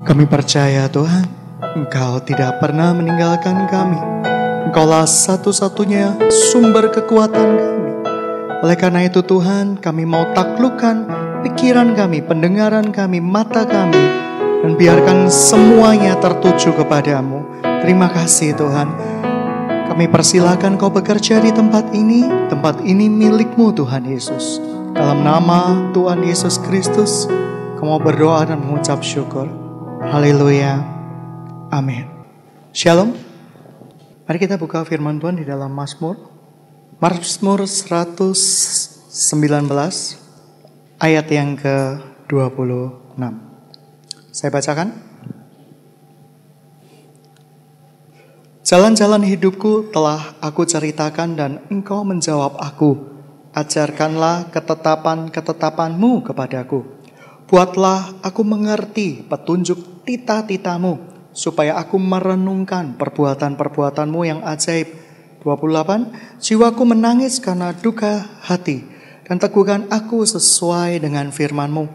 Kami percaya Tuhan, Engkau tidak pernah meninggalkan kami. Engkaulah satu-satunya sumber kekuatan kami. Oleh karena itu Tuhan, kami mau taklukkan pikiran kami, pendengaran kami, mata kami, dan biarkan semuanya tertuju kepadamu. Terima kasih Tuhan. Kami persilakan Kau bekerja di tempat ini milik-Mu Tuhan Yesus. Dalam nama Tuhan Yesus Kristus, kami berdoa dan mengucap syukur. Haleluya. Amin. Shalom. Mari kita buka firman Tuhan di dalam Mazmur 119 ayat yang ke-26. Saya bacakan. Jalan-jalan hidupku telah aku ceritakan dan Engkau menjawab aku. Ajarkanlah ketetapan-ketetapan-Mu kepadaku. Buatlah aku mengerti petunjuk tita-titamu, supaya aku merenungkan perbuatan-perbuatan-Mu yang ajaib. 28. Jiwaku menangis karena duka hati, dan teguhkan aku sesuai dengan firman-Mu.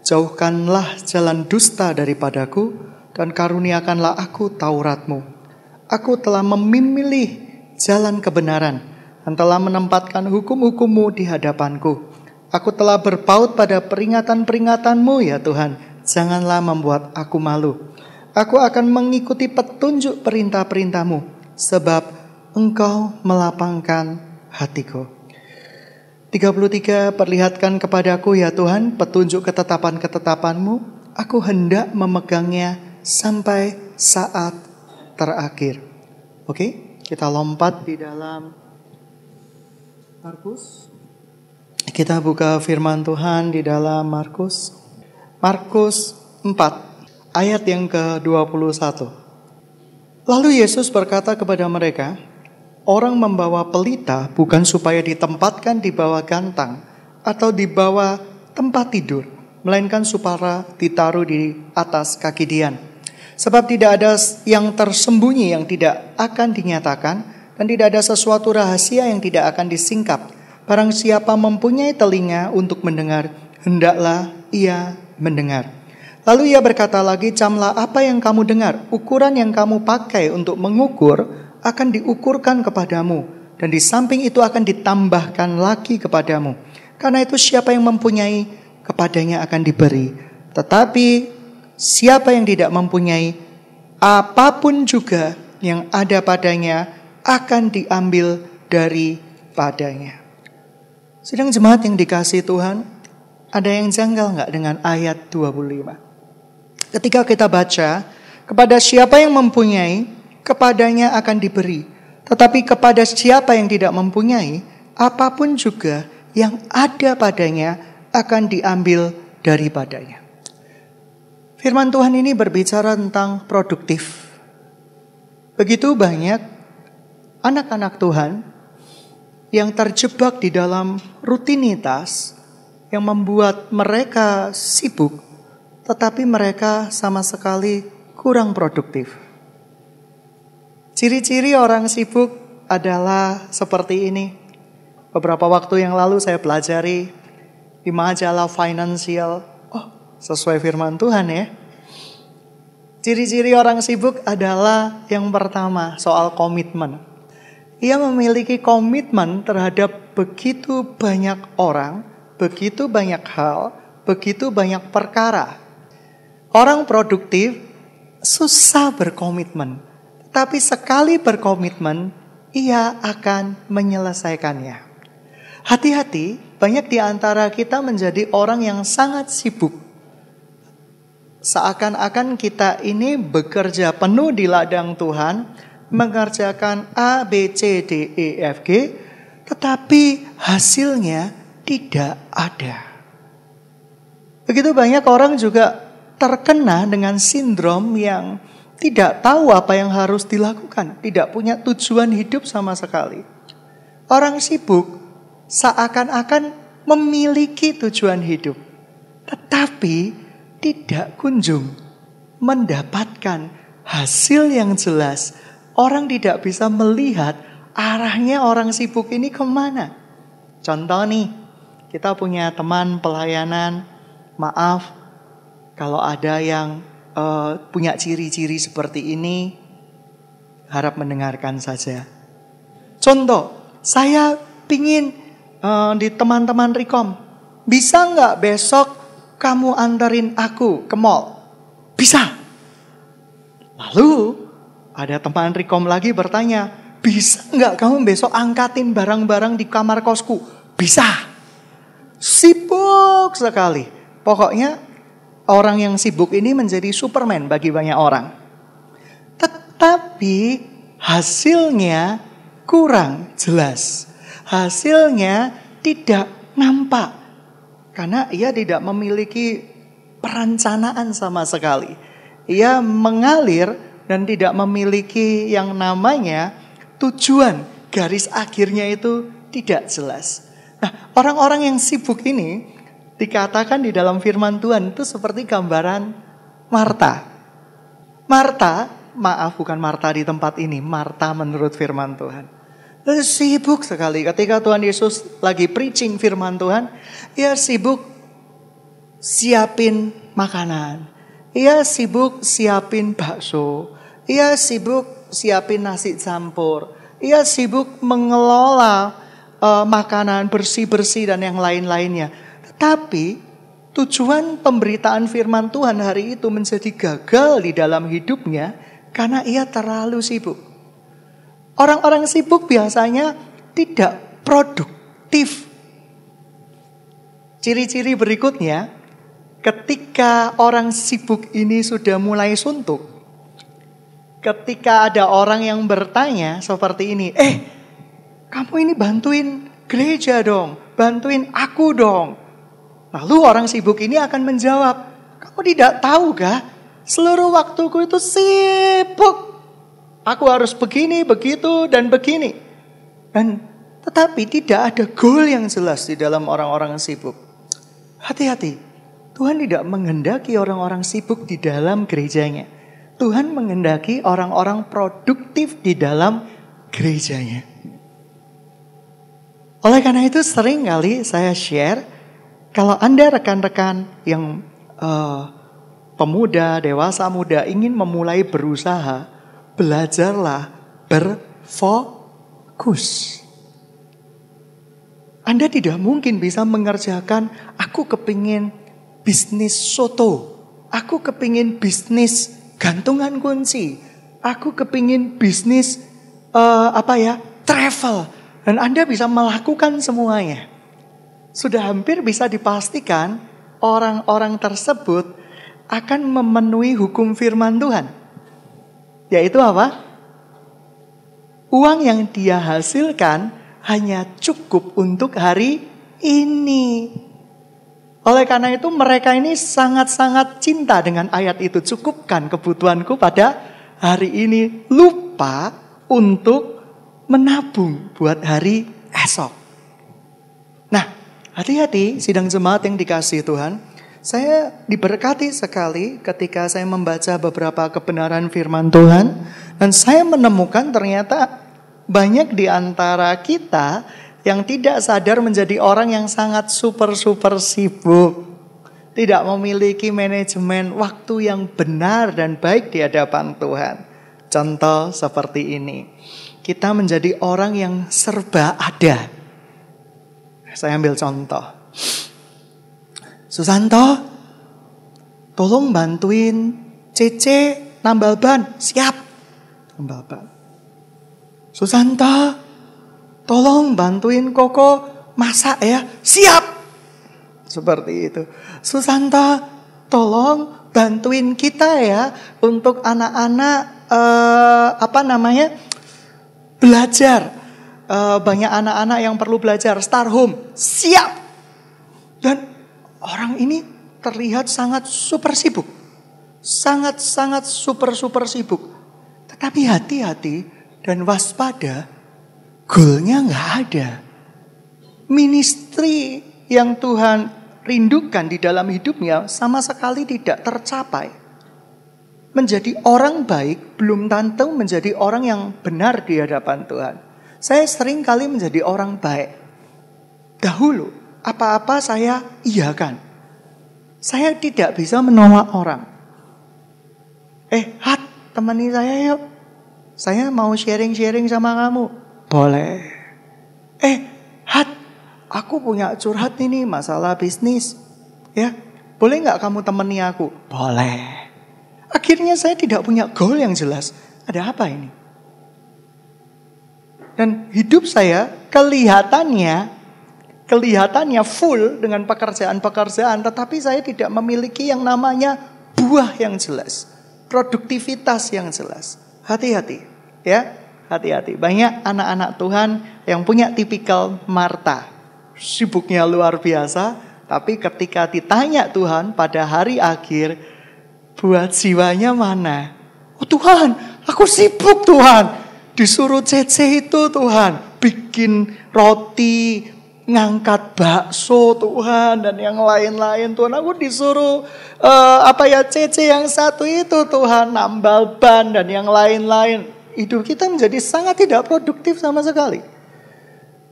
Jauhkanlah jalan dusta daripadaku, dan karuniakanlah aku Taurat-Mu. Aku telah memilih jalan kebenaran, dan telah menempatkan hukum-hukum-Mu di hadapanku. Aku telah berpaut pada peringatan-peringatan-Mu ya Tuhan. Janganlah membuat aku malu. Aku akan mengikuti petunjuk perintah-perintah-Mu, sebab Engkau melapangkan hatiku. 33. Perlihatkan kepadaku ya Tuhan petunjuk ketetapan-ketetapan-Mu. Aku hendak memegangnya sampai saat terakhir. Oke, kita lompat di dalam Markus. Kita buka firman Tuhan di dalam Markus 4 ayat yang ke-21. Lalu Yesus berkata kepada mereka, orang membawa pelita bukan supaya ditempatkan di bawah gantang atau di bawah tempat tidur, melainkan supaya ditaruh di atas kaki dian. Sebab tidak ada yang tersembunyi yang tidak akan dinyatakan, dan tidak ada sesuatu rahasia yang tidak akan disingkap. Barang siapa mempunyai telinga untuk mendengar, hendaklah ia mendengar. Lalu ia berkata lagi, camlah apa yang kamu dengar. Ukuran yang kamu pakai untuk mengukur akan diukurkan kepadamu, dan di samping itu akan ditambahkan lagi kepadamu. Karena itu siapa yang mempunyai, kepadanya akan diberi. Tetapi siapa yang tidak mempunyai, apapun juga yang ada padanya akan diambil daripadanya. Sedang jemaat yang dikasihi Tuhan, ada yang janggal gak dengan ayat 25? Ketika kita baca, kepada siapa yang mempunyai, kepadanya akan diberi. Tetapi kepada siapa yang tidak mempunyai, apapun juga yang ada padanya akan diambil daripadanya. Firman Tuhan ini berbicara tentang produktif. Begitu banyak anak-anak Tuhan yang terjebak di dalam rutinitas yang membuat mereka sibuk, tetapi mereka sama sekali kurang produktif. Ciri-ciri orang sibuk adalah seperti ini. Beberapa waktu yang lalu saya pelajari di majalah Financial. Oh, sesuai firman Tuhan ya. Ciri-ciri orang sibuk adalah yang pertama, soal komitmen. Ia memiliki komitmen terhadap begitu banyak orang, begitu banyak hal, begitu banyak perkara. Orang produktif susah berkomitmen, tapi sekali berkomitmen, ia akan menyelesaikannya. Hati-hati, banyak di antara kita menjadi orang yang sangat sibuk. Seakan-akan kita ini bekerja penuh di ladang Tuhan, mengerjakan A, B, C, D, E, F, G, tetapi hasilnya tidak ada. Begitu banyak orang juga terkena dengan sindrom yang tidak tahu apa yang harus dilakukan, tidak punya tujuan hidup sama sekali. Orang sibuk seakan-akan memiliki tujuan hidup, tetapi tidak kunjung mendapatkan hasil yang jelas. Orang tidak bisa melihat arahnya orang sibuk ini kemana. Contoh nih, kita punya teman pelayanan, maaf kalau ada yang punya ciri-ciri seperti ini, harap mendengarkan saja. Contoh, saya pingin di teman-teman Rekom, bisa nggak besok kamu anterin aku ke mall? Bisa. Lalu ada teman Rekom lagi bertanya, bisa nggak kamu besok angkatin barang-barang di kamar kosku? Bisa. Sibuk sekali. Pokoknya orang yang sibuk ini menjadi Superman bagi banyak orang. Tetapi hasilnya kurang jelas. Hasilnya tidak nampak. Karena ia tidak memiliki perencanaan sama sekali. Ia mengalir dan tidak memiliki yang namanya tujuan. Garis akhirnya itu tidak jelas. Nah, orang-orang yang sibuk ini dikatakan di dalam firman Tuhan itu seperti gambaran Marta. Marta, maaf bukan Marta di tempat ini, Marta menurut firman Tuhan. Sibuk sekali ketika Tuhan Yesus lagi preaching firman Tuhan, ia sibuk siapin makanan. Ia sibuk siapin bakso. Ia sibuk siapin nasi campur. Ia sibuk mengelola makanan bersih-bersih dan yang lain-lainnya. Tetapi tujuan pemberitaan firman Tuhan hari itu menjadi gagal di dalam hidupnya karena ia terlalu sibuk. Orang-orang sibuk biasanya tidak produktif. Ciri-ciri berikutnya, ketika orang sibuk ini sudah mulai suntuk, ketika ada orang yang bertanya seperti ini, kamu ini bantuin gereja dong, bantuin aku dong. Lalu orang sibuk ini akan menjawab, kamu tidak tahu kah? Seluruh waktuku itu sibuk. Aku harus begini, begitu, dan begini. Tetapi tidak ada goal yang jelas di dalam orang-orang sibuk. Hati-hati, Tuhan tidak menghendaki orang-orang sibuk di dalam gerejanya. Tuhan menghendaki orang-orang produktif di dalam gerejanya. Oleh karena itu sering kali saya share, kalau Anda rekan-rekan yang pemuda, dewasa muda ingin memulai berusaha, belajarlah berfokus. Anda tidak mungkin bisa mengerjakan, aku kepingin bisnis soto, aku kepingin bisnis gantungan kunci, aku kepingin bisnis travel, dan Anda bisa melakukan semuanya. Sudah hampir bisa dipastikan orang-orang tersebut akan memenuhi hukum firman Tuhan. Yaitu apa? Uang yang dia hasilkan hanya cukup untuk hari ini. Oleh karena itu mereka ini sangat-sangat cinta dengan ayat itu. Cukupkan kebutuhanku pada hari ini. Lupa untuk menabung buat hari esok. Nah, hati-hati sidang jemaat yang dikasihi Tuhan. Saya diberkati sekali ketika saya membaca beberapa kebenaran firman Tuhan. Dan saya menemukan ternyata banyak di antara kita yang tidak sadar menjadi orang yang sangat super sibuk. Tidak memiliki manajemen waktu yang benar dan baik di hadapan Tuhan. Contoh seperti ini. Kita menjadi orang yang serba ada. Saya ambil contoh. Susanto, tolong bantuin Cece nambal ban. Siap. Nambal ban. Susanto, tolong bantuin Koko masak ya. Siap. Seperti itu. Susanto, tolong bantuin kita ya untuk anak-anak belajar. Banyak anak-anak yang perlu belajar. Star Home. Siap. Dan orang ini terlihat sangat super sibuk. Sangat super sibuk. Tetapi hati-hati dan waspada. Goalnya gak ada. Ministry yang Tuhan rindukan di dalam hidupnya sama sekali tidak tercapai. Menjadi orang baik belum tentu menjadi orang yang benar di hadapan Tuhan. Saya sering kali menjadi orang baik. Dahulu apa-apa saya iyakan. Saya tidak bisa menolak orang. Hat, temani saya yuk. Saya mau sharing-sharing sama kamu. Boleh. Hat, aku punya curhat ini masalah bisnis. Ya, boleh nggak kamu temani aku? Boleh. Akhirnya saya tidak punya goal yang jelas. Ada apa ini? Dan hidup saya kelihatannya full dengan pekerjaan-pekerjaan. Tetapi saya tidak memiliki yang namanya buah yang jelas. Produktivitas yang jelas. Hati-hati. Ya, hati-hati. Banyak anak-anak Tuhan yang punya tipikal Marta. Sibuknya luar biasa. Tapi ketika ditanya Tuhan pada hari akhir, buat jiwanya mana? Oh Tuhan, aku sibuk Tuhan. Disuruh Cece itu Tuhan, bikin roti, ngangkat bakso Tuhan, dan yang lain-lain Tuhan. Aku disuruh Cece yang satu itu Tuhan, nambal ban dan yang lain-lain. Hidup kita menjadi sangat tidak produktif sama sekali.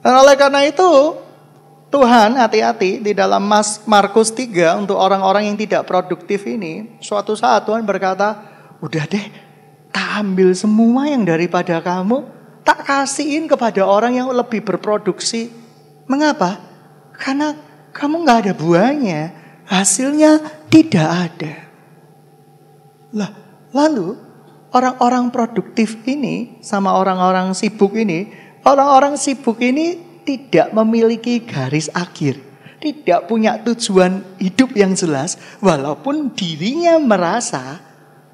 Dan oleh karena itu, Tuhan hati-hati di dalam Markus 3 untuk orang-orang yang tidak produktif ini. Suatu saat Tuhan berkata, udah deh, tak ambil semua yang daripada kamu, tak kasihin kepada orang yang lebih berproduksi. Mengapa? Karena kamu gak ada buahnya, hasilnya tidak ada. Lah, lalu orang-orang produktif ini sama orang-orang sibuk ini, orang-orang sibuk ini tidak memiliki garis akhir, tidak punya tujuan hidup yang jelas, walaupun dirinya merasa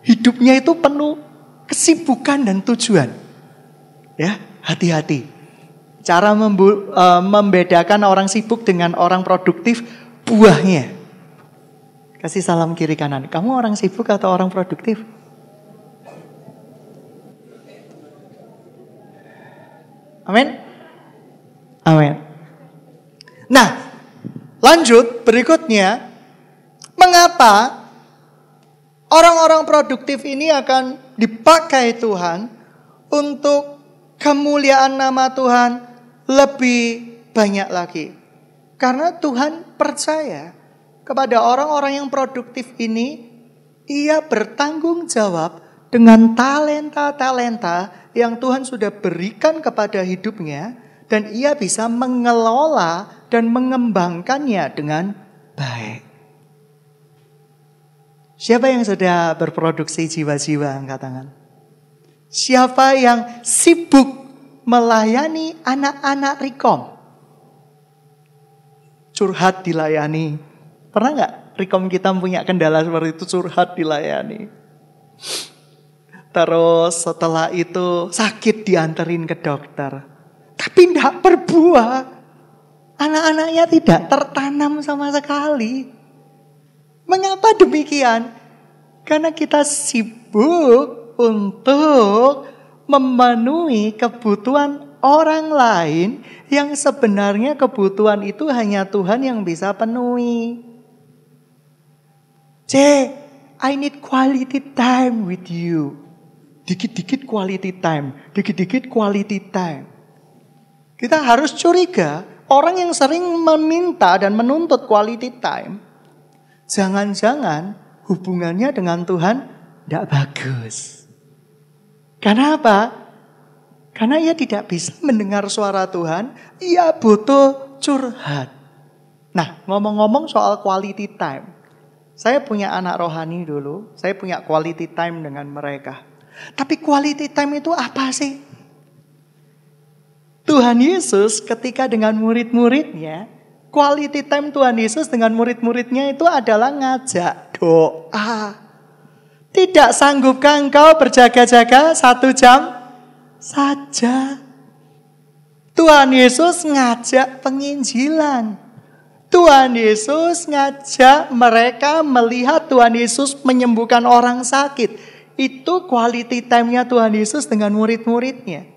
hidupnya itu penuh kesibukan dan tujuan. Ya, hati-hati. Cara membedakan orang sibuk dengan orang produktif, buahnya. Kasih salam kiri kanan. Kamu orang sibuk atau orang produktif? Amin. Amin. Nah, lanjut berikutnya. Mengapa orang-orang produktif ini akan dipakai Tuhan untuk kemuliaan nama Tuhan lebih banyak lagi? Karena Tuhan percaya kepada orang-orang yang produktif ini, ia bertanggung jawab dengan talenta-talenta yang Tuhan sudah berikan kepada hidupnya, dan ia bisa mengelola dan mengembangkannya dengan baik. Siapa yang sudah berproduksi jiwa-jiwa? Angkat tangan. Siapa yang sibuk melayani anak-anak Rikom? Curhat dilayani. Pernah gak Rikom kita punya kendala seperti itu, curhat dilayani? Terus setelah itu sakit dianterin ke dokter. Tapi tidak berbuah. Anak-anaknya tidak tertanam sama sekali. Mengapa demikian? Karena kita sibuk untuk memenuhi kebutuhan orang lain yang sebenarnya kebutuhan itu hanya Tuhan yang bisa penuhi. I need quality time with you. Dikit-dikit quality time, dikit-dikit quality time. Kita harus curiga, orang yang sering meminta dan menuntut quality time, jangan-jangan hubungannya dengan Tuhan tidak bagus. Karena apa? Karena ia tidak bisa mendengar suara Tuhan, ia butuh curhat. Nah, ngomong-ngomong soal quality time. Saya punya anak rohani dulu, saya punya quality time dengan mereka. Tapi quality time itu apa sih? Tuhan Yesus ketika dengan murid-muridnya, quality time Tuhan Yesus dengan murid-muridnya itu adalah ngajak doa. Tidak sanggupkah engkau berjaga-jaga 1 jam saja? Tuhan Yesus ngajak penginjilan. Tuhan Yesus ngajak mereka melihat Tuhan Yesus menyembuhkan orang sakit. Itu quality time-nya Tuhan Yesus dengan murid-muridnya.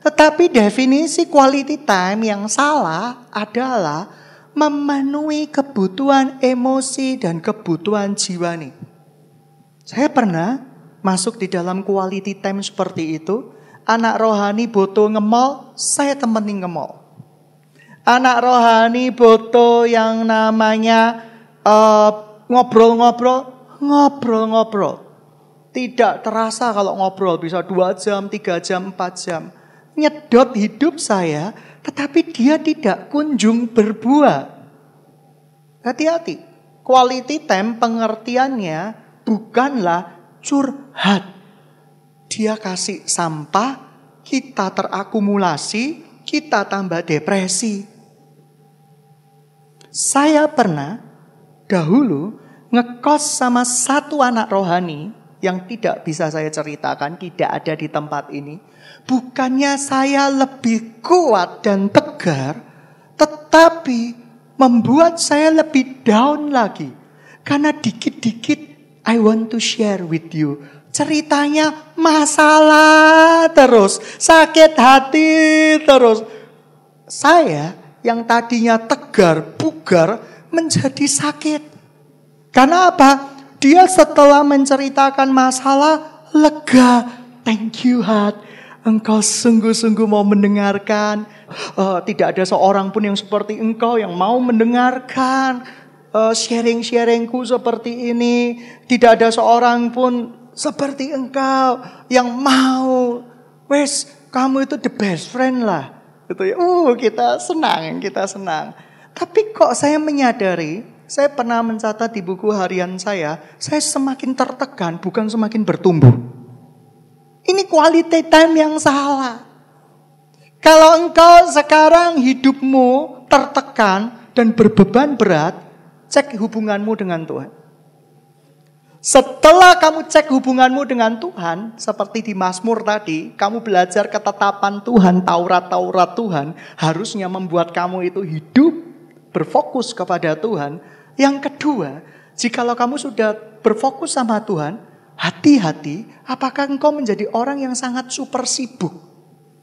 Tetapi definisi quality time yang salah adalah memenuhi kebutuhan emosi dan kebutuhan jiwa nih. Saya pernah masuk di dalam quality time seperti itu. Anak rohani butuh nge-mall, saya temenin nge-mall. Anak rohani butuh yang namanya ngobrol-ngobrol. Tidak terasa kalau ngobrol bisa 2 jam, 3 jam, 4 jam. Nyedot hidup saya, tetapi dia tidak kunjung berbuah. Hati-hati. Quality time pengertiannya bukanlah curhat. Dia kasih sampah, kita terakumulasi, kita tambah depresi. Saya pernah dahulu ngekos sama satu anak rohani yang tidak bisa saya ceritakan, tidak ada di tempat ini. Bukannya saya lebih kuat dan tegar, tetapi membuat saya lebih down lagi. Karena dikit-dikit I want to share with you. Ceritanya masalah terus, sakit hati terus. Saya yang tadinya tegar, bugar, menjadi sakit. Karena apa? Dia setelah menceritakan masalah, lega. Thank you, heart. Engkau sungguh-sungguh mau mendengarkan. Tidak ada seorang pun yang seperti engkau yang mau mendengarkan sharing-sharingku seperti ini. Tidak ada seorang pun seperti engkau yang mau. Wes, kamu itu the best friend lah. Gitu ya. Kita senang. Tapi kok saya menyadari, saya pernah mencatat di buku harian saya semakin tertekan, bukan semakin bertumbuh. Ini quality time yang salah. Kalau engkau sekarang hidupmu tertekan dan berbeban berat, cek hubunganmu dengan Tuhan. Setelah kamu cek hubunganmu dengan Tuhan, seperti di Mazmur tadi, kamu belajar ketetapan Tuhan, Taurat Tuhan, harusnya membuat kamu itu hidup, berfokus kepada Tuhan. Yang kedua, jikalau kamu sudah berfokus sama Tuhan, hati-hati, apakah engkau menjadi orang yang sangat super sibuk?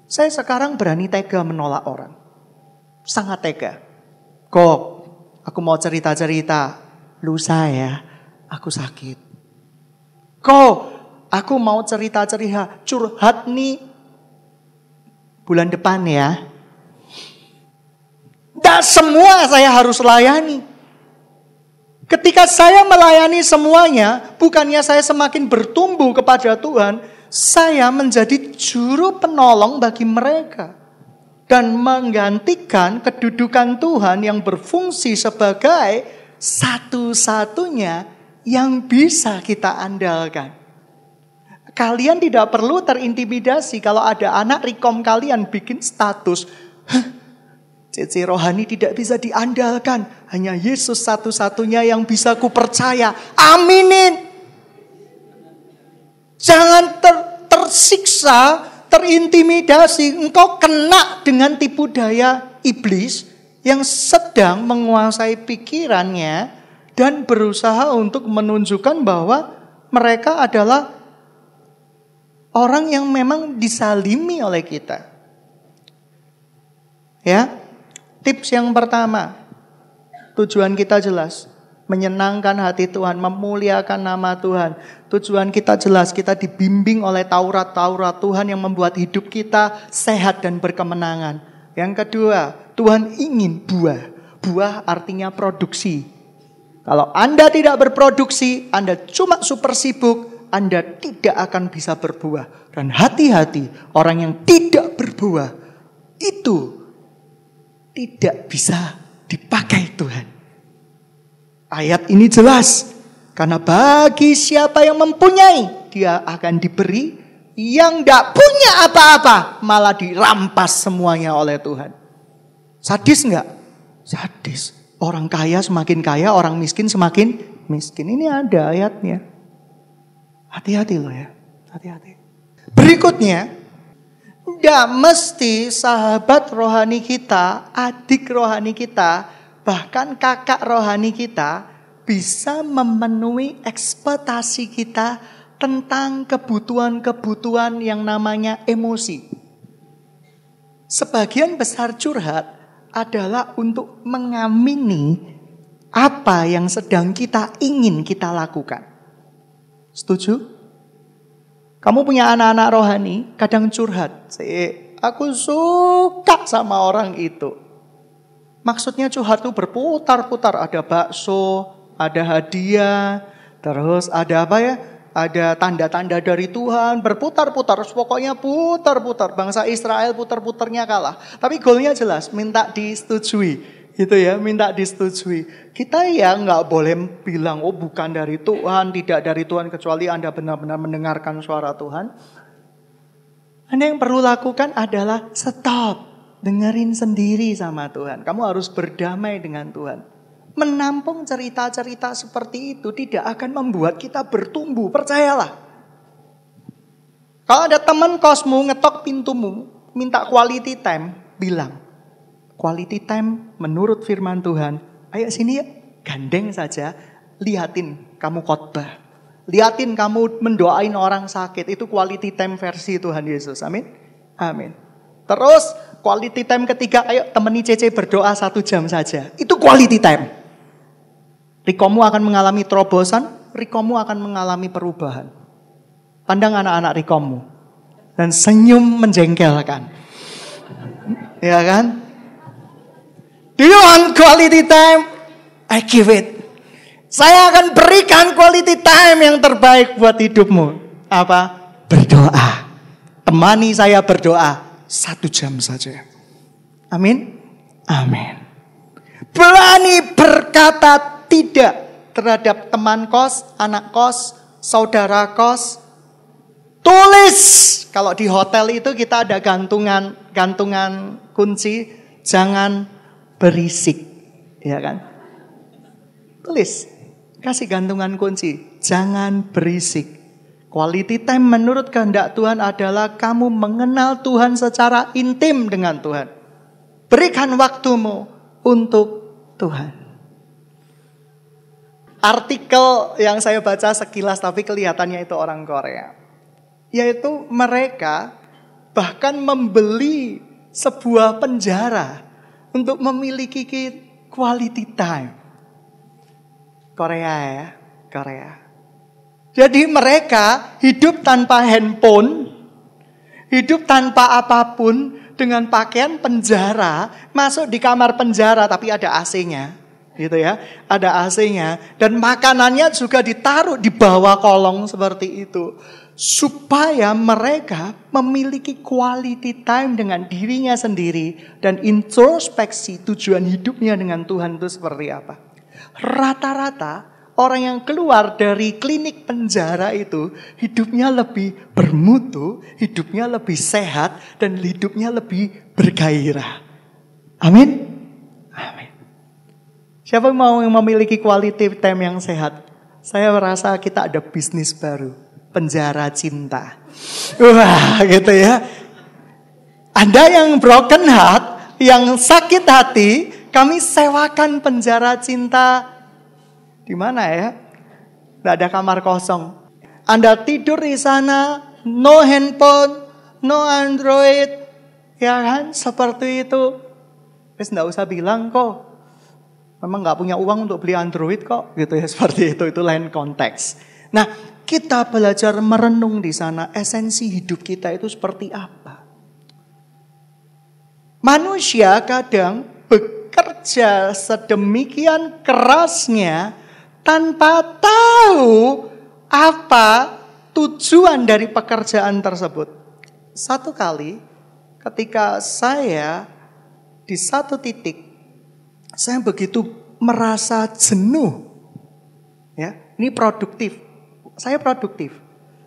Saya sekarang berani tega menolak orang. Sangat tega. Kok, aku mau cerita-cerita. Lusa ya, aku sakit. Kok, aku mau cerita-cerita. Curhat nih bulan depan ya. Tidak semua saya harus layani. Ketika saya melayani semuanya, bukannya saya semakin bertumbuh kepada Tuhan, saya menjadi juru penolong bagi mereka. Dan menggantikan kedudukan Tuhan yang berfungsi sebagai satu-satunya yang bisa kita andalkan. Kalian tidak perlu terintimidasi kalau ada anak rekom kalian bikin status. Cici rohani tidak bisa diandalkan. Hanya Yesus satu-satunya yang bisa kupercaya. Aminin. Jangan tersiksa, terintimidasi. Engkau kena dengan tipu daya iblis yang sedang menguasai pikirannya dan berusaha untuk menunjukkan bahwa mereka adalah orang yang memang disalimi oleh kita. Ya. Tips yang pertama, tujuan kita jelas. Menyenangkan hati Tuhan, memuliakan nama Tuhan. Tujuan kita jelas, kita dibimbing oleh Taurat Tuhan yang membuat hidup kita sehat dan berkemenangan. Yang kedua, Tuhan ingin buah. Buah artinya produksi. Kalau Anda tidak berproduksi, Anda cuma super sibuk, Anda tidak akan bisa berbuah. Dan hati-hati, orang yang tidak berbuah, itu tidak bisa dipakai Tuhan. Ayat ini jelas. Karena bagi siapa yang mempunyai, dia akan diberi. Yang tidak punya apa-apa, malah dirampas semuanya oleh Tuhan. Sadis enggak? Sadis. Orang kaya semakin kaya, orang miskin semakin miskin. Ini ada ayatnya. Hati-hati loh ya. Hati-hati. Berikutnya, tidak mesti sahabat rohani kita, adik rohani kita, bahkan kakak rohani kita bisa memenuhi ekspektasi kita tentang kebutuhan-kebutuhan yang namanya emosi. Sebagian besar curhat adalah untuk mengamini apa yang sedang kita ingin kita lakukan. Setuju? Kamu punya anak-anak rohani, kadang curhat. Aku suka sama orang itu. Maksudnya curhat itu berputar-putar. Ada bakso, ada hadiah, terus ada apa ya? ada tanda-tanda dari Tuhan, berputar-putar, pokoknya putar-putar. Bangsa Israel putar-putarnya kalah. Tapi golnya jelas, minta disetujui. Gitu ya, minta disetujui. Kita ya nggak boleh bilang, oh bukan dari Tuhan, tidak dari Tuhan, kecuali Anda benar-benar mendengarkan suara Tuhan. Anda yang perlu lakukan adalah stop, dengerin sendiri sama Tuhan. Kamu harus berdamai dengan Tuhan. Menampung cerita-cerita seperti itu tidak akan membuat kita bertumbuh, percayalah. Kalau ada teman kosmu ngetok pintumu, minta quality time, bilang, quality time menurut firman Tuhan, ayo sini ya, gandeng saja, lihatin kamu khotbah. Lihatin kamu mendoain orang sakit, itu quality time versi Tuhan Yesus, amin? Amin. Terus quality time ketiga, ayo temani Cece berdoa 1 jam saja, itu quality time. Rikomu akan mengalami terobosan, Rikomu akan mengalami perubahan. Pandang anak-anak Rikomu dan senyum menjengkelkan. Ya kan? Do you want quality time? I give it. Saya akan berikan quality time yang terbaik buat hidupmu. Apa? Berdoa. Temani saya berdoa 1 jam saja. Amin? Amin. Berani berkata tidak terhadap teman kos, anak kos, saudara kos. Tulis. Kalau di hotel itu kita ada gantungan kunci, jangan berisik, ya kan? Tulis, kasih gantungan kunci, jangan berisik. Quality time menurut kehendak Tuhan adalah kamu mengenal Tuhan secara intim dengan Tuhan. Berikan waktumu untuk Tuhan. Artikel yang saya baca sekilas tapi kelihatannya itu orang Korea. Yaitu mereka bahkan membeli sebuah penjara untuk memiliki quality time. Korea ya, Korea. Jadi mereka hidup tanpa handphone, hidup tanpa apapun, dengan pakaian penjara, masuk di kamar penjara tapi ada AC-nya. Gitu ya, ada AC-nya dan makanannya juga ditaruh di bawah kolong seperti itu supaya mereka memiliki quality time dengan dirinya sendiri dan introspeksi tujuan hidupnya dengan Tuhan itu seperti apa. Rata-rata orang yang keluar dari klinik penjara itu hidupnya lebih bermutu, hidupnya lebih sehat dan hidupnya lebih bergairah. Amin. Amin. Siapa mau yang memiliki quality time yang sehat? Saya merasa kita ada bisnis baru. Penjara cinta. Wah gitu ya. Anda yang broken heart, yang sakit hati, kami sewakan penjara cinta. Di mana ya? Tidak ada kamar kosong. Anda tidur di sana, no handphone, no Android. Ya kan? Seperti itu. Terus tidak usah bilang kok. Memang gak punya uang untuk beli Android kok, gitu ya, seperti itu lain konteks. Nah, kita belajar merenung di sana, esensi hidup kita itu seperti apa. Manusia kadang bekerja sedemikian kerasnya tanpa tahu apa tujuan dari pekerjaan tersebut. Satu kali ketika saya di satu titik, saya begitu merasa jenuh. Ya, ini produktif. Saya produktif.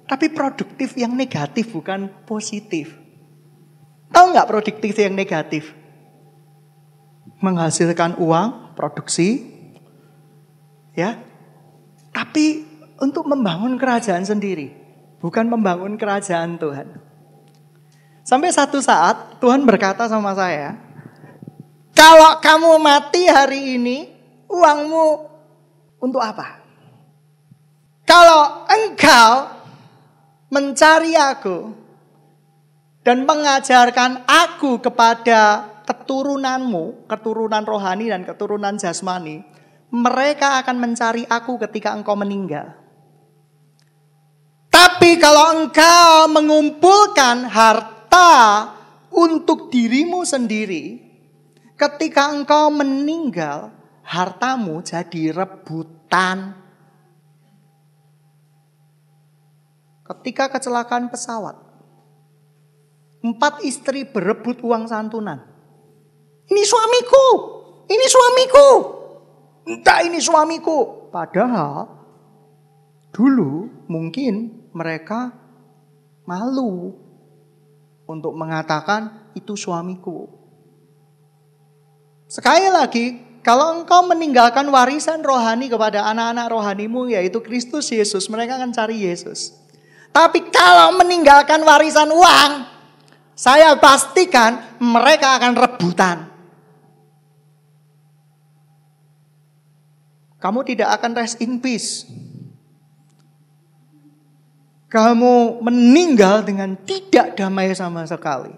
Tapi produktif yang negatif bukan positif. Tahu nggak produktif yang negatif? Menghasilkan uang, produksi. Ya. Tapi untuk membangun kerajaan sendiri. Bukan membangun kerajaan Tuhan. Sampai satu saat Tuhan berkata sama saya, kalau kamu mati hari ini, uangmu untuk apa? Kalau engkau mencari aku dan mengajarkan aku kepada keturunanmu, keturunan rohani dan keturunan jasmani, mereka akan mencari aku ketika engkau meninggal. Tapi kalau engkau mengumpulkan harta untuk dirimu sendiri, ketika engkau meninggal, hartamu jadi rebutan. ketika kecelakaan pesawat. 4 istri berebut uang santunan. Ini suamiku, entah ini suamiku. Padahal dulu mungkin mereka malu untuk mengatakan itu suamiku. Sekali lagi, kalau engkau meninggalkan warisan rohani kepada anak-anak rohanimu, yaitu Kristus Yesus, mereka akan cari Yesus. Tapi kalau meninggalkan warisan uang, saya pastikan mereka akan rebutan. Kamu tidak akan rest in peace. Kamu meninggal dengan tidak damai sama sekali.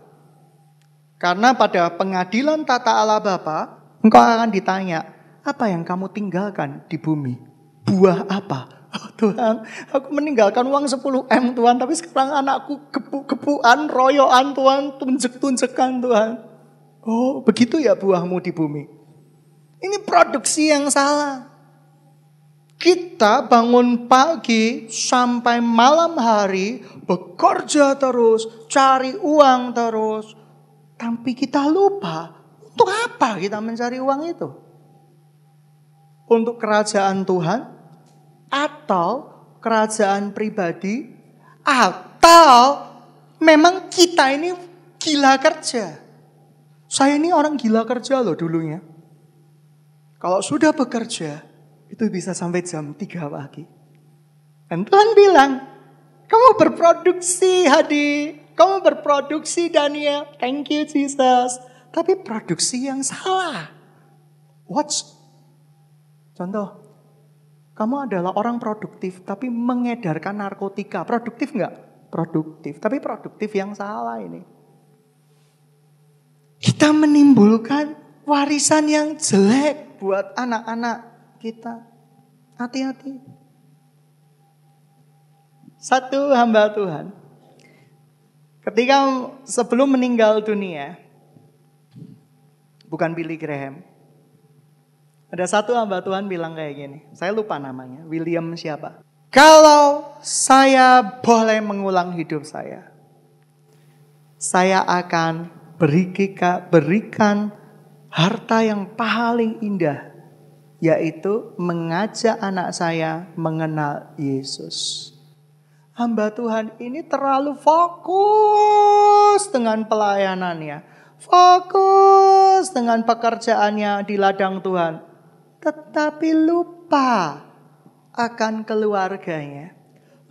Karena pada pengadilan tata Allah Bapa, engkau akan ditanya, apa yang kamu tinggalkan di bumi? Buah apa? Oh Tuhan, aku meninggalkan uang 10M Tuhan, tapi sekarang anakku gebu-gebuan, royoan Tuhan, tunjek-tunjekan Tuhan. Oh begitu ya buahmu di bumi. Ini produksi yang salah. Kita bangun pagi sampai malam hari, bekerja terus, cari uang terus. Tapi kita lupa, untuk apa kita mencari uang itu? Untuk kerajaan Tuhan? Atau kerajaan pribadi? Atau memang kita ini gila kerja? Saya ini orang gila kerja loh dulunya. Kalau sudah bekerja, itu bisa sampai jam 3 pagi. Dan Tuhan bilang, kamu berproduksi Hadi, kamu berproduksi Daniel, thank you Jesus. Tapi produksi yang salah. Watch. Contoh, kamu adalah orang produktif tapi mengedarkan narkotika. Produktif enggak? Produktif, tapi produktif yang salah ini. Kita menimbulkan warisan yang jelek buat anak-anak kita. Hati-hati. Satu hamba Tuhan, ketika sebelum meninggal dunia, bukan Billy Graham, ada satu hamba Tuhan bilang kayak gini, saya lupa namanya, William siapa. Kalau saya boleh mengulang hidup saya akan berikan harta yang paling indah, yaitu mengajak anak saya mengenal Yesus. Hamba Tuhan ini terlalu fokus dengan pelayanannya, fokus dengan pekerjaannya di ladang Tuhan, tetapi lupa akan keluarganya.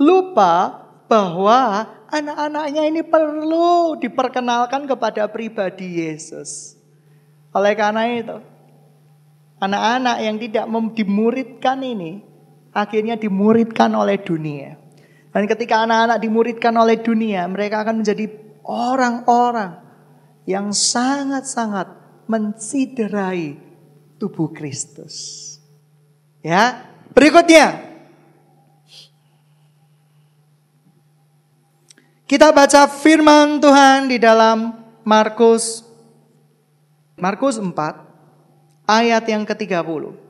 Lupa bahwa anak-anaknya ini perlu diperkenalkan kepada pribadi Yesus. Oleh karena itu, anak-anak yang tidak dimuridkan ini akhirnya dimuridkan oleh dunia. Dan ketika anak-anak dimuridkan oleh dunia, mereka akan menjadi orang-orang yang sangat-sangat menciderai tubuh Kristus. Ya, berikutnya kita baca firman Tuhan di dalam Markus 4 ayat yang ke-30.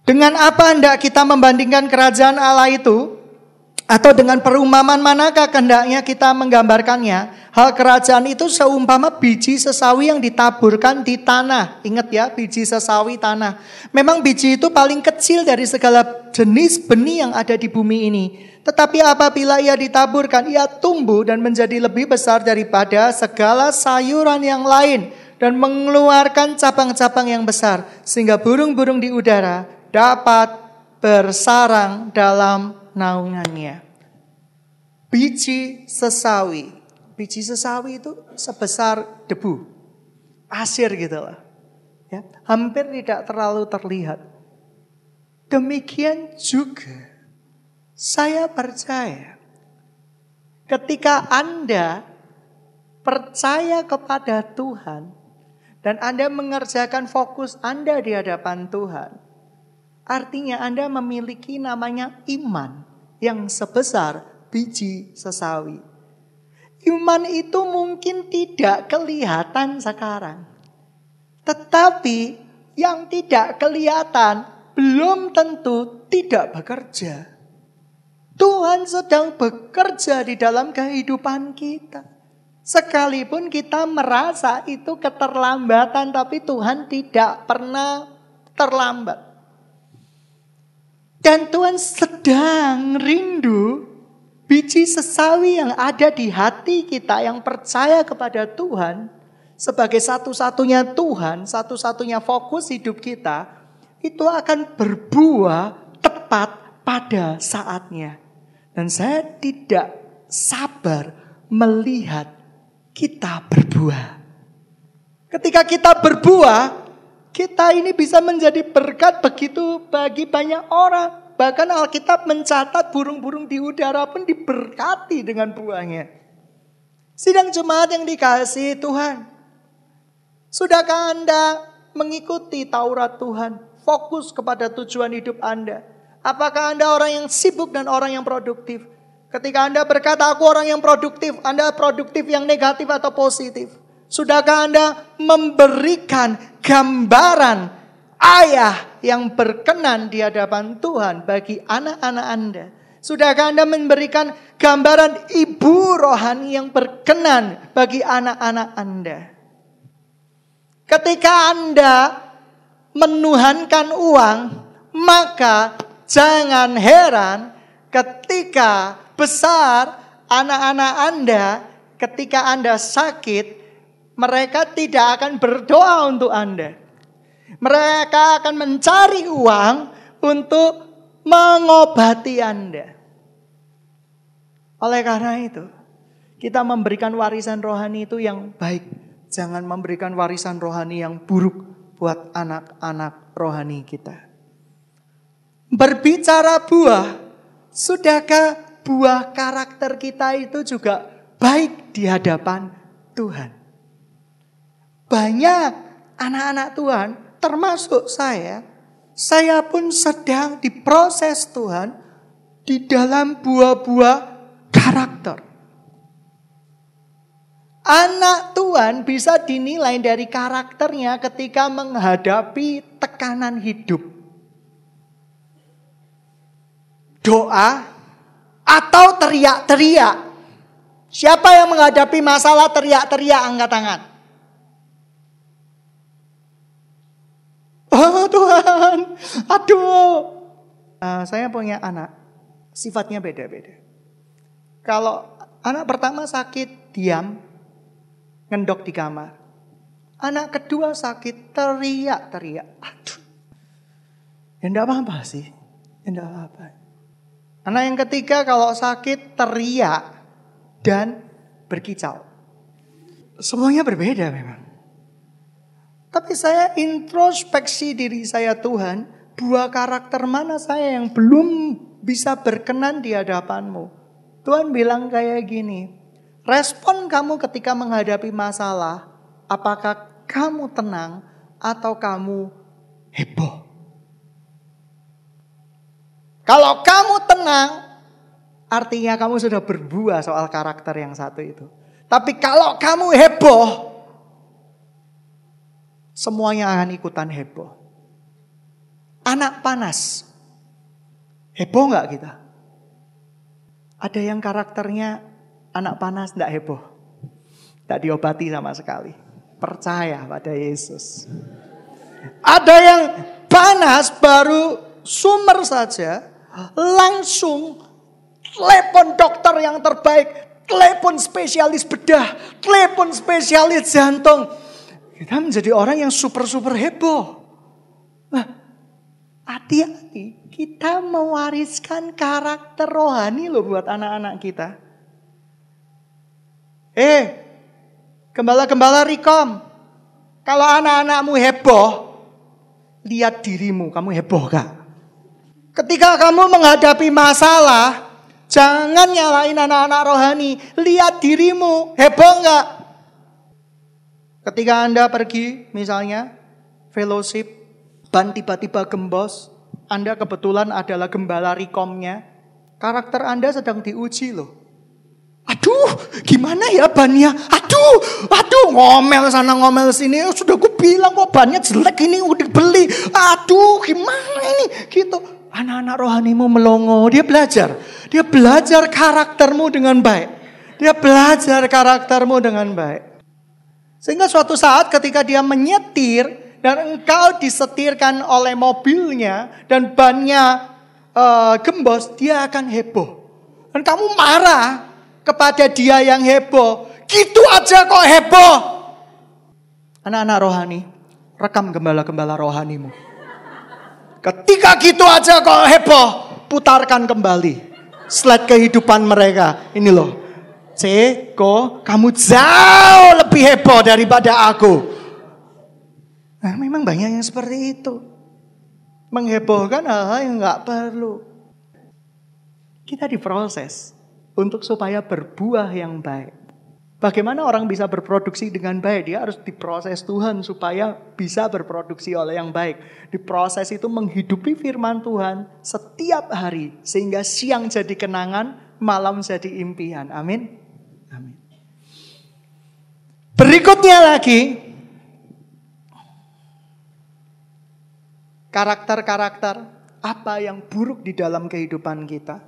Dengan apa hendak kita membandingkan kerajaan Allah itu? Atau dengan perumpamaan manakah hendaknya kita menggambarkannya? Hal kerajaan itu seumpama biji sesawi yang ditaburkan di tanah. Ingat ya, biji sesawi tanah. Memang biji itu paling kecil dari segala jenis benih yang ada di bumi ini. Tetapi apabila ia ditaburkan, ia tumbuh dan menjadi lebih besar daripada segala sayuran yang lain. Dan mengeluarkan cabang-cabang yang besar. Sehingga burung-burung di udara dapat bersarang dalam naungannya. Biji sesawi. Biji sesawi itu sebesar debu. Pasir gitu lah. Ya, hampir tidak terlalu terlihat. Demikian juga saya percaya ketika Anda percaya kepada Tuhan dan Anda mengerjakan fokus Anda di hadapan Tuhan, artinya Anda memiliki namanya iman yang sebesar biji sesawi. Iman itu mungkin tidak kelihatan sekarang. Tetapi yang tidak kelihatan belum tentu tidak bekerja. Tuhan sedang bekerja di dalam kehidupan kita. Sekalipun kita merasa itu keterlambatan, tapi Tuhan tidak pernah terlambat. Dan Tuhan sedang rindu biji sesawi yang ada di hati kita yang percaya kepada Tuhan sebagai satu-satunya Tuhan, satu-satunya fokus hidup kita, itu akan berbuah tepat pada saatnya. Dan saya tidak sabar melihat kita berbuah. Ketika kita berbuah, kita ini bisa menjadi berkat begitu bagi banyak orang. Bahkan Alkitab mencatat burung-burung di udara pun diberkati dengan buahnya. Sidang jemaat yang dikasihi Tuhan, sudahkah Anda mengikuti Taurat Tuhan? Fokus kepada tujuan hidup Anda. Apakah Anda orang yang sibuk dan orang yang produktif? Ketika Anda berkata aku orang yang produktif, Anda produktif yang negatif atau positif? Sudahkah Anda memberikan gambaran ayah yang berkenan di hadapan Tuhan bagi anak-anak Anda? Sudahkah Anda memberikan gambaran ibu rohani yang berkenan bagi anak-anak Anda? Ketika Anda menuhankan uang, maka jangan heran ketika besar anak-anak Anda, ketika Anda sakit, mereka tidak akan berdoa untuk Anda. Mereka akan mencari uang untuk mengobati Anda. Oleh karena itu, kita memberikan warisan rohani itu yang baik. Jangan memberikan warisan rohani yang buruk buat anak-anak rohani kita. Berbicara buah, sudahkah buah karakter kita itu juga baik di hadapan Tuhan? Banyak anak-anak Tuhan, termasuk saya pun sedang diproses Tuhan di dalam buah-buah karakter. Anak Tuhan bisa dinilai dari karakternya ketika menghadapi tekanan hidup. Doa atau teriak-teriak. Siapa yang menghadapi masalah teriak-teriak, angkat tangan. Oh Tuhan, aduh. Saya punya anak, sifatnya beda-beda. Kalau anak pertama sakit, diam, ngendok di kamar. Anak kedua sakit, teriak-teriak. Aduh, ya enggak apa-apa sih, ya enggak apa-apa. Anak yang ketiga kalau sakit teriak dan berkicau. Semuanya berbeda memang. Tapi saya introspeksi diri saya, Tuhan, buah karakter mana saya yang belum bisa berkenan di hadapan-Mu? Tuhan bilang kayak gini, respon kamu ketika menghadapi masalah, apakah kamu tenang atau kamu heboh? Kalau kamu tenang, artinya kamu sudah berbuah soal karakter yang satu itu. Tapi kalau kamu heboh, semuanya akan ikutan heboh. Anak panas, heboh gak kita? Ada yang karakternya anak panas gak heboh, gak diobati sama sekali. Percaya pada Yesus. Ada yang panas baru sumber saja, langsung telepon dokter yang terbaik, telepon spesialis bedah, telepon spesialis jantung. Kita menjadi orang yang super-super heboh. Nah, hati-hati, kita mewariskan karakter rohani loh buat anak-anak kita. Gembala-gembala Rikom, kalau anak-anakmu heboh, lihat dirimu, kamu heboh gak? Ketika kamu menghadapi masalah, jangan nyalain anak-anak rohani. Lihat dirimu, heboh enggak? Ketika Anda pergi, misalnya, fellowship, ban tiba-tiba gembos, Anda kebetulan adalah gembala Rikomnya, karakter Anda sedang diuji loh. Aduh, gimana ya bannya? Aduh, ngomel sana ngomel sini. Sudah gue bilang kok bannya jelek ini udah beli. Aduh, gimana ini? Gitu. Anak-anak rohanimu melongo, dia belajar. Dia belajar karaktermu dengan baik. Dia belajar karaktermu dengan baik. Sehingga suatu saat ketika dia menyetir dan engkau disetirkan oleh mobilnya dan bannya gembos, dia akan heboh. Dan kamu marah kepada dia yang heboh. Gitu aja kok heboh. Anak-anak rohani, rekam gembala-gembala rohanimu. Ketika gitu aja kok heboh, putarkan kembali slide kehidupan mereka. Ini loh, Ceko, kamu jauh lebih heboh daripada aku. Nah, memang banyak yang seperti itu. Menghebohkan hal-hal yang gak perlu. Kita diproses untuk supaya berbuah yang baik. Bagaimana orang bisa berproduksi dengan baik? Dia harus diproses Tuhan supaya bisa berproduksi oleh yang baik. Diproses itu menghidupi firman Tuhan setiap hari. Sehingga siang jadi kenangan, malam jadi impian. Amin. Amin. Berikutnya lagi, karakter-karakter apa yang buruk di dalam kehidupan kita.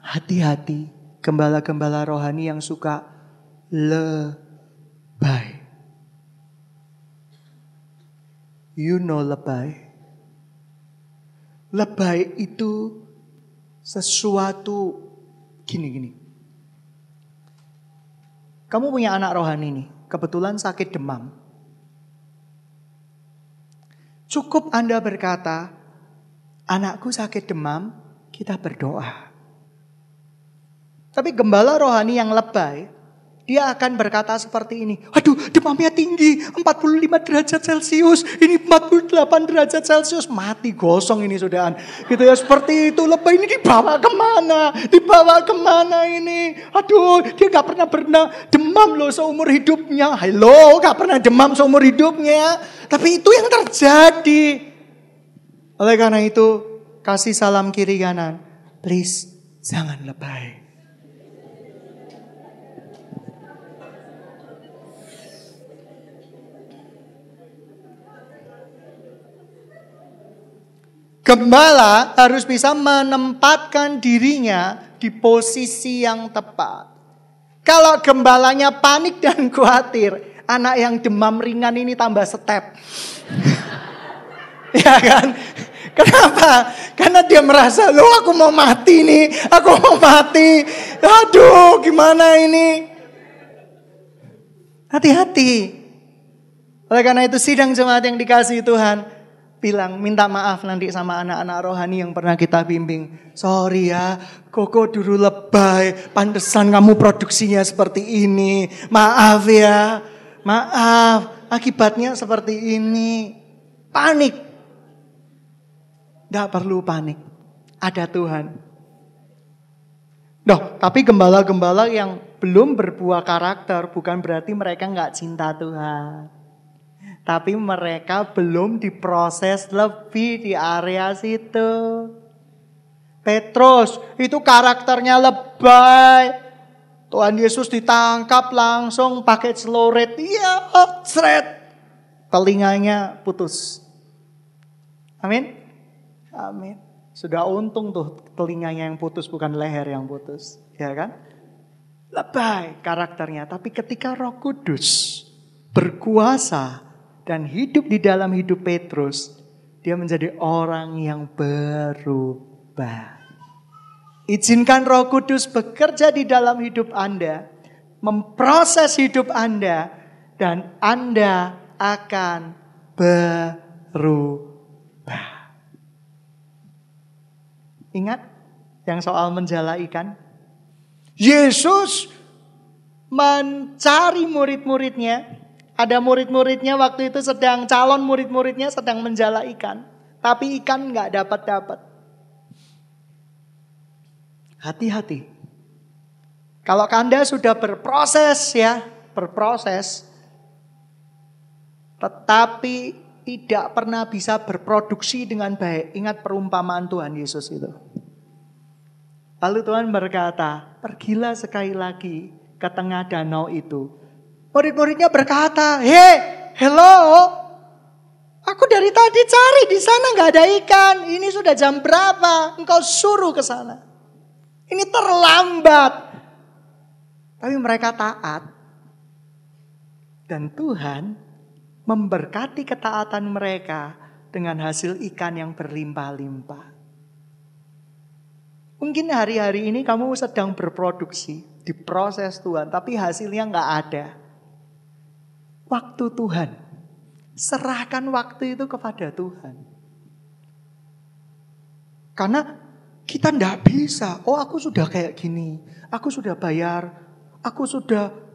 Hati-hati. Gembala-gembala rohani yang suka lebay. You know lebay. Lebay itu sesuatu gini. Kamu punya anak rohani nih, kebetulan sakit demam. Cukup Anda berkata, anakku sakit demam, kita berdoa. Tapi gembala rohani yang lebay, dia akan berkata seperti ini. Aduh, demamnya tinggi, 45 derajat Celcius. Ini 48 derajat Celcius. Mati gosong ini saudara. Gitu ya, seperti itu. Lebay ini dibawa kemana? Dibawa kemana ini? Aduh, dia gak pernah demam loh seumur hidupnya. Halo, gak pernah demam seumur hidupnya. Tapi itu yang terjadi. Oleh karena itu, kasih salam kiri kanan. Please, jangan lebay. Gembala harus bisa menempatkan dirinya di posisi yang tepat. Kalau gembalanya panik dan khawatir, anak yang demam ringan ini tambah step. Ya kan? Kenapa? Karena dia merasa, loh aku mau mati nih, aku mau mati. Aduh, gimana ini? Hati-hati. Oleh karena itu sidang jemaat yang dikasihi Tuhan, bilang minta maaf nanti sama anak-anak rohani yang pernah kita bimbing. Sorry ya, Koko dulu lebay, pantesan kamu produksinya seperti ini. Maaf ya, maaf, akibatnya seperti ini. Panik. Tidak perlu panik, ada Tuhan. Tapi gembala-gembala yang belum berbuah karakter bukan berarti mereka nggak cinta Tuhan. Tapi mereka belum diproses lebih di area situ. Petrus itu karakternya lebay. Tuhan Yesus ditangkap langsung pakai celurit. Iya, seret. Telinganya putus. Amin. Amin. Sudah untung tuh telinganya yang putus, bukan leher yang putus. Ya kan? Lebay karakternya. Tapi ketika Roh Kudus berkuasa dan hidup di dalam hidup Petrus, dia menjadi orang yang berubah. Izinkan Roh Kudus bekerja di dalam hidup Anda, memproses hidup Anda, dan Anda akan berubah. Ingat yang soal menjala ikan? Yesus mencari murid-muridnya. Ada murid-muridnya waktu itu calon murid-muridnya sedang menjala ikan. Tapi ikan gak dapat. Hati-hati. Kalau Anda sudah berproses, tetapi tidak pernah bisa berproduksi dengan baik. Ingat perumpamaan Tuhan Yesus itu. Lalu Tuhan berkata, pergilah sekali lagi ke tengah danau itu. Murid-muridnya berkata, hello, Aku dari tadi cari di sana nggak ada ikan. Ini sudah jam berapa? Engkau suruh ke sana. Ini terlambat. Tapi mereka taat. Dan Tuhan memberkati ketaatan mereka dengan hasil ikan yang berlimpah-limpah. Mungkin hari-hari ini kamu sedang berproduksi, diproses Tuhan, tapi hasilnya nggak ada. Waktu Tuhan. Serahkan waktu itu kepada Tuhan. Karena kita tidak bisa. Oh, aku sudah kayak gini. Aku sudah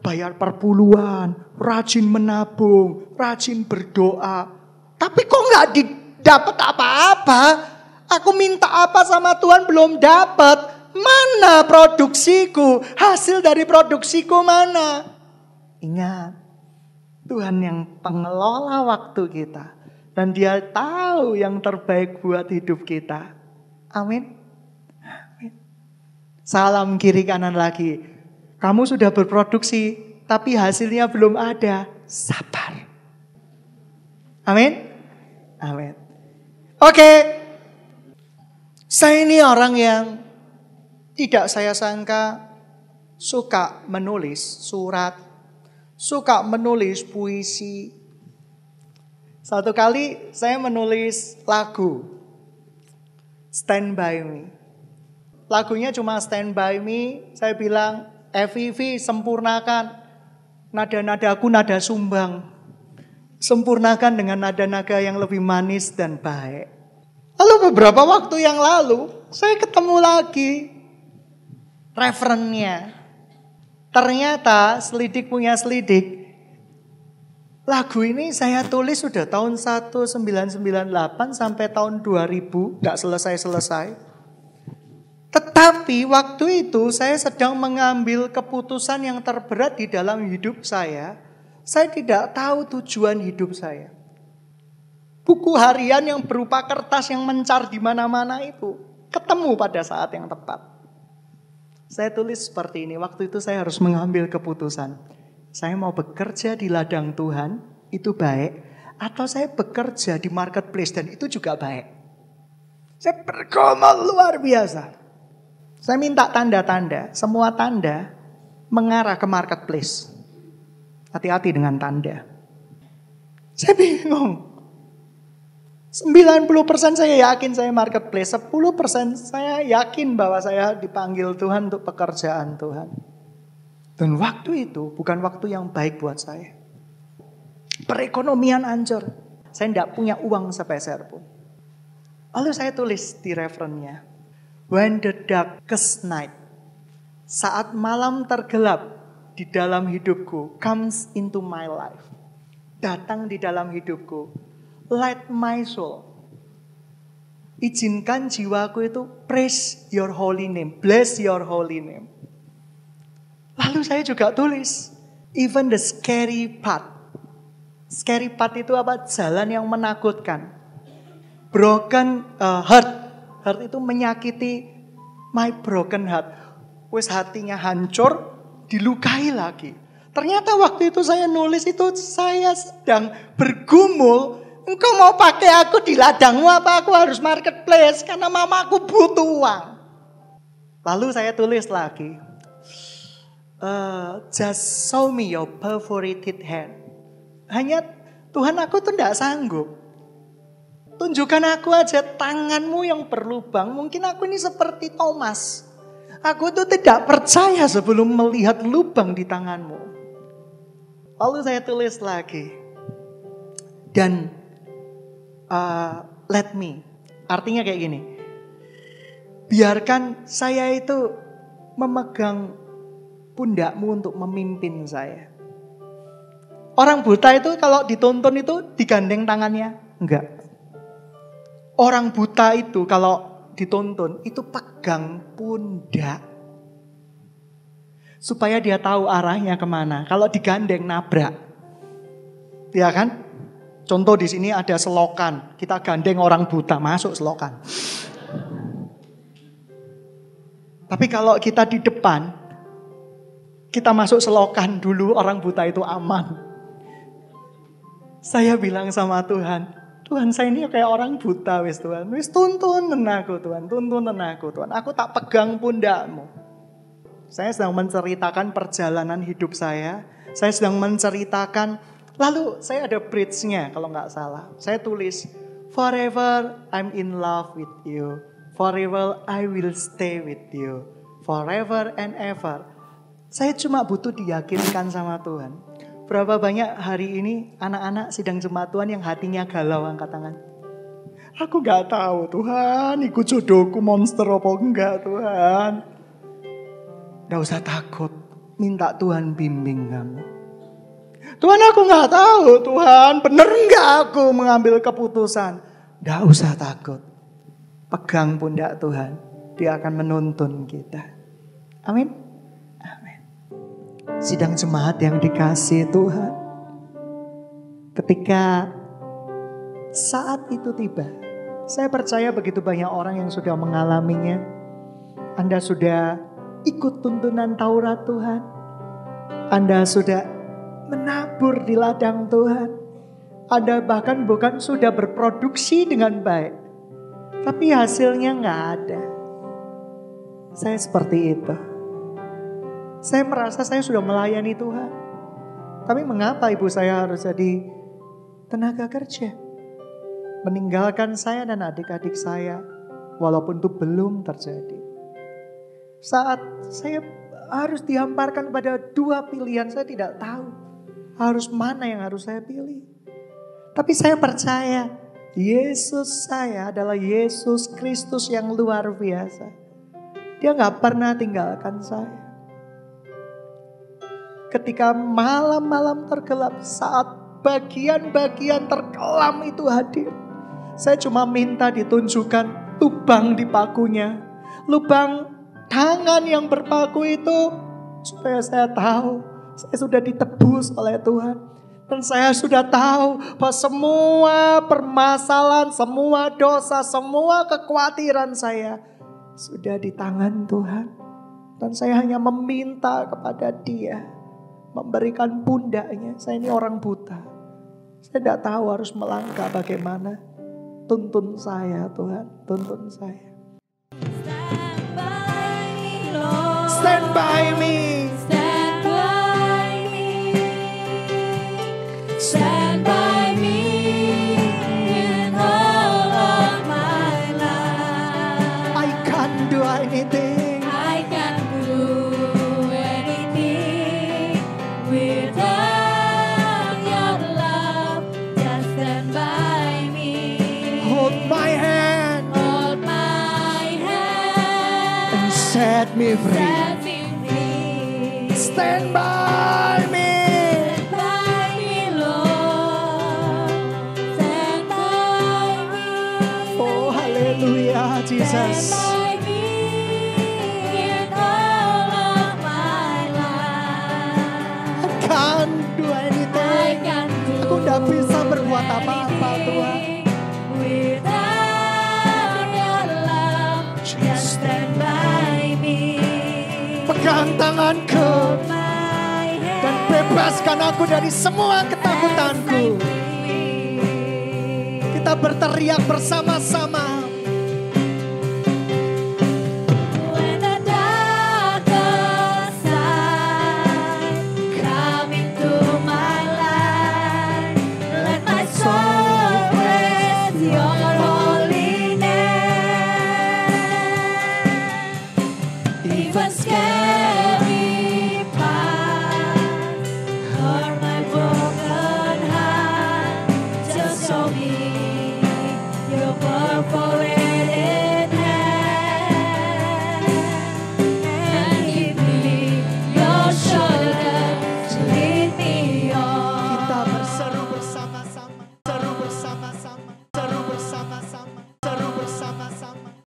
bayar per puluhan. Rajin menabung. Rajin berdoa. Tapi kok nggak didapat apa-apa? Aku minta apa sama Tuhan belum dapat. Mana produksiku? Hasil dari produksiku mana? Ingat. Tuhan yang pengelola waktu kita. Dan Dia tahu yang terbaik buat hidup kita. Amin. Amin. Salam kiri kanan lagi. Kamu sudah berproduksi, tapi hasilnya belum ada. Sabar. Amin. Amin. Oke. Saya ini orang yang tidak saya sangka suka menulis surat. Suka menulis puisi. Satu kali saya menulis lagu. Stand By Me. Lagunya cuma Stand By Me. Saya bilang, FIV sempurnakan. Nada-nadaku nada sumbang. Sempurnakan dengan nada-nada yang lebih manis dan baik. Lalu beberapa waktu yang lalu, saya ketemu lagi referennya. Ternyata selidik punya selidik. Lagu ini saya tulis sudah tahun 1998 sampai tahun 2000. Gak selesai-selesai. Tetapi waktu itu saya sedang mengambil keputusan yang terberat di dalam hidup saya. Saya tidak tahu tujuan hidup saya. Buku harian yang berupa kertas yang mencar di mana-mana itu ketemu pada saat yang tepat. Saya tulis seperti ini, waktu itu saya harus mengambil keputusan. Saya mau bekerja di ladang Tuhan, itu baik. Atau saya bekerja di marketplace dan itu juga baik. Saya bergumul luar biasa. Saya minta tanda-tanda, semua tanda mengarah ke marketplace. Hati-hati dengan tanda. Saya bingung. 90% saya yakin saya marketplace, 10% saya yakin bahwa saya dipanggil Tuhan untuk pekerjaan Tuhan. Dan waktu itu bukan waktu yang baik buat saya. Perekonomian hancur. Saya tidak punya uang sepeser pun. Lalu saya tulis di referennya. When the darkest night, saat malam tergelap di dalam hidupku, comes into my life. Datang di dalam hidupku. Light my soul. Izinkan jiwaku itu praise your holy name. Bless your holy name. Lalu saya juga tulis. Even the scary path. Scary path itu apa? Jalan yang menakutkan. Broken heart. Heart itu menyakiti my broken heart. Wes hatinya hancur, dilukai lagi. Ternyata waktu itu saya nulis itu saya sedang bergumul. Engkau mau pakai aku di ladangmu apa aku harus marketplace? Karena mamaku butuh uang. Lalu saya tulis lagi. Just show me your perforated hand. Hanya Tuhan aku tuh tidak sanggup. Tunjukkan aku aja tanganmu yang berlubang. Mungkin aku ini seperti Thomas. Aku tuh tidak percaya sebelum melihat lubang di tanganmu. Lalu saya tulis lagi. Dan let me. Artinya kayak gini. Biarkan saya itu memegang pundakmu untuk memimpin saya. Orang buta itu kalau ditonton itu digandeng tangannya? Enggak. Orang buta itu kalau ditonton itu pegang pundak. Supaya dia tahu arahnya kemana. Kalau digandeng nabrak. Ya kan? Contoh di sini ada selokan. Kita gandeng orang buta masuk selokan. Tapi kalau kita di depan, kita masuk selokan dulu orang buta itu aman. Saya bilang sama Tuhan, Tuhan, saya ini kayak orang buta wis Tuhan. Wis tuntun aku Tuhan, tuntun aku Tuhan. Aku tak pegang pundakmu. Saya sedang menceritakan perjalanan hidup saya. Saya sedang menceritakan, lalu saya ada bridge-nya kalau nggak salah. Saya tulis, forever I'm in love with you. Forever I will stay with you. Forever and ever. Saya cuma butuh diyakinkan sama Tuhan. Berapa banyak hari ini anak-anak sidang jemaat Tuhan yang hatinya galau, angkat tangan. Aku gak tahu Tuhan, ikut jodohku monster apa enggak Tuhan. Gak usah takut, minta Tuhan bimbing kamu. Tuhan, aku gak tahu Tuhan, bener enggak aku mengambil keputusan. Gak usah takut, pegang pundak Tuhan, Dia akan menuntun kita. Amin. Sidang jemaat yang dikasihi Tuhan, ketika saat itu tiba, saya percaya begitu banyak orang yang sudah mengalaminya. Anda sudah ikut tuntunan Taurat Tuhan, Anda sudah menabur di ladang Tuhan, Anda bahkan bukan sudah berproduksi dengan baik, tapi hasilnya gak ada. Saya seperti itu. Saya merasa saya sudah melayani Tuhan. Tapi mengapa ibu saya harus jadi tenaga kerja? Meninggalkan saya dan adik-adik saya. Walaupun itu belum terjadi. Saat saya harus dihamparkan pada dua pilihan, saya tidak tahu harus mana yang harus saya pilih. Tapi saya percaya Yesus saya adalah Yesus Kristus yang luar biasa. Dia gak pernah tinggalkan saya. Ketika malam-malam tergelap, saat bagian-bagian terkelam itu hadir, saya cuma minta ditunjukkan lubang di pakunya, lubang tangan yang berpaku itu, supaya saya tahu saya sudah ditebus oleh Tuhan. Dan saya sudah tahu bahwa semua permasalahan, semua dosa, semua kekhawatiran saya sudah di tangan Tuhan. Dan saya hanya meminta kepada Dia memberikan pundaknya. Saya ini orang buta. Saya tidak tahu harus melangkah bagaimana. Tuntun saya Tuhan, tuntun saya. Stand by me. Stand by me. Stand by me in all of my life. I can't do anything. I can't do anything without your love. Just stand by me. Hold my hand Hold my hand. and set me free. Set me free. Stand by me. Stand by me, Lord. Stand by me. Oh, hallelujah, Jesus. Stand by me in all of my life. I can't do I anything. can't do Aku tidak bisa berbuat apa-apa, Tuhan. anything without your love. Just stand by me. Pegang tanganku Hold my hand. dan bebaskan aku dari semua ketakutanku. Kita berteriak bersama-sama. When the darkest night come into my life, let my soul praise your holy name. Even scared.